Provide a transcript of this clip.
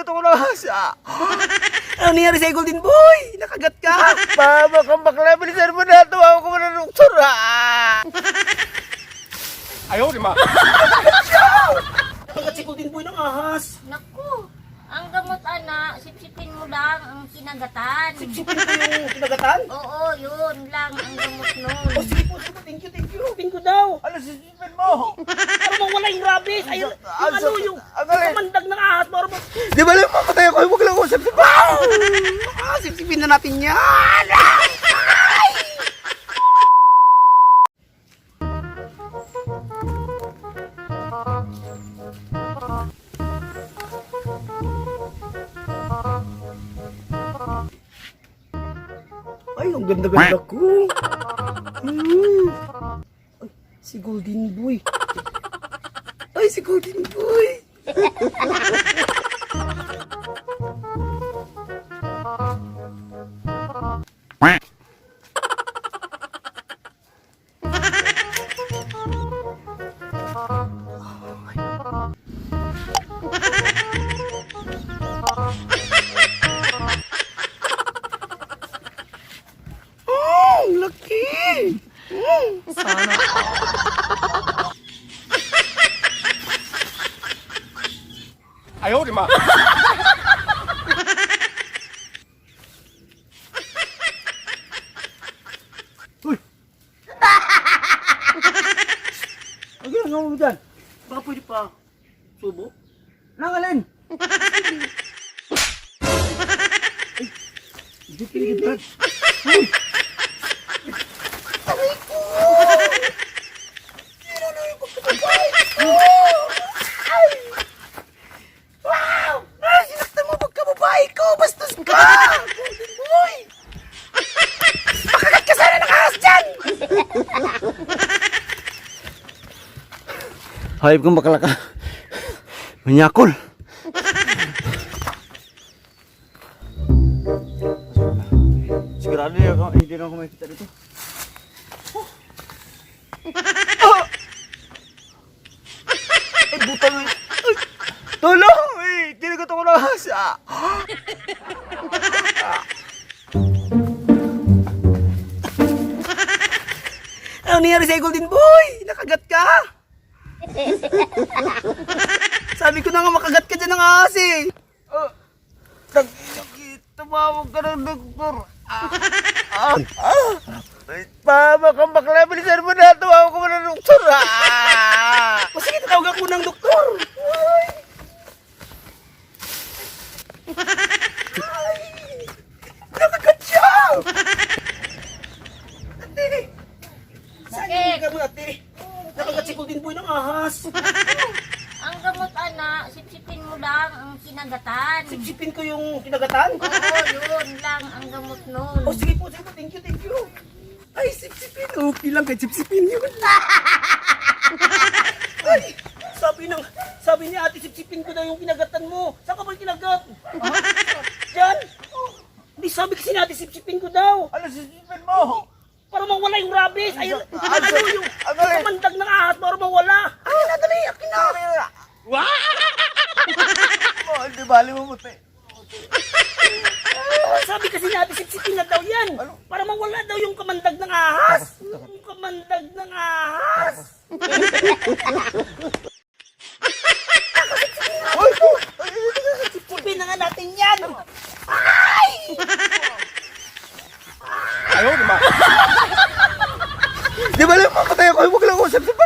kinagat ako ng hasa. Ano nangyari sa'yo, Golden Boy? Nakagat ka? Mama, kang bakla, bilisan mo na. Tumawa ko mo ng doktor, Ayaw, di ma. Nakagat si Golden Boy ng ahas. Naku, ang gamot ana, sipsipin mo lang ang kinagatan. Sipsipin ko yung kinagatan? Oo, yun lang ang gamot nun. Oh, sige po, thank you. Sipsipin ko daw. Ano, sisipin mo? Para mawala yung rabies. Ay, yung Ang mandag ng ahas. Para di ba lang papatay ako? Huwag lang ako sipsipin. Sipsipin na natin yan. Ay, ang ganda-ganda ko. Ay, si Golden Boy. Ay, si Golden Boy. Ang laki. Sana. Ayaw, di ma. Uy! Ang ginagawa mo dyan? Baka pwede pa subo? Nangalin! Ay! Hindi pinigid. Uy! Aray ko! Sino na yung pagkakabay ko? Ay! Wow! Ay, sinaktan mo pagkababae ko! Bastos ka! Golden Boy! Makagat ka sana ng ahas dyan! Hayop kang bakla ka. Manyakol. Sigurado hindi na ako makikita dito. Ay, butang. Ay, tulong! Ay, kinagat ako ng hasa. Ano nangyari sa'yo, Golden Boy? Nakagat ka? Sabi ko na nga makagat ka dyan ng ahas eh. Tumawag ka ng doktor. Ay, mama, kang bakla, bilisan mo na. Tumawag ko mo ng doktor. O sige, tatawag ako ng doktor. Ay, nakagat siya. Ate, saan yung gamot, ate? Nakagat si Golden Boy ng ahas. Ang gamot ana, sipsipin mo lang ang kinagatan. Sipsipin ko yung kinagatan? Oo, yun lang ang gamot nun. Oh, sige po, thank you. Ay, sipsipin. Okay lang kahit sipsipin yun. Ay, sabi ni ate, sipsipin ko daw yung kinagatan mo. Saan ka ba kinagat? Diyan? Hindi, sabi kasi ni ate, sipsipin ko daw. Ano, sisipin mo? Para mawala yung rabies. Ay, yung Ang mandag ng ahas para mawala. Ay, nadali, akin na. Oh, hindi bali mo muti. Sabi kasi ni ate, sipsipin na daw yan. Para mawala daw yung kamandag ng ahas. Yung kamandag ng ahas. Sipsipin na nga natin yan. Ay! Ayaw, di ma. Di ba lang papatay ako? Huwag lang ako sipsipin.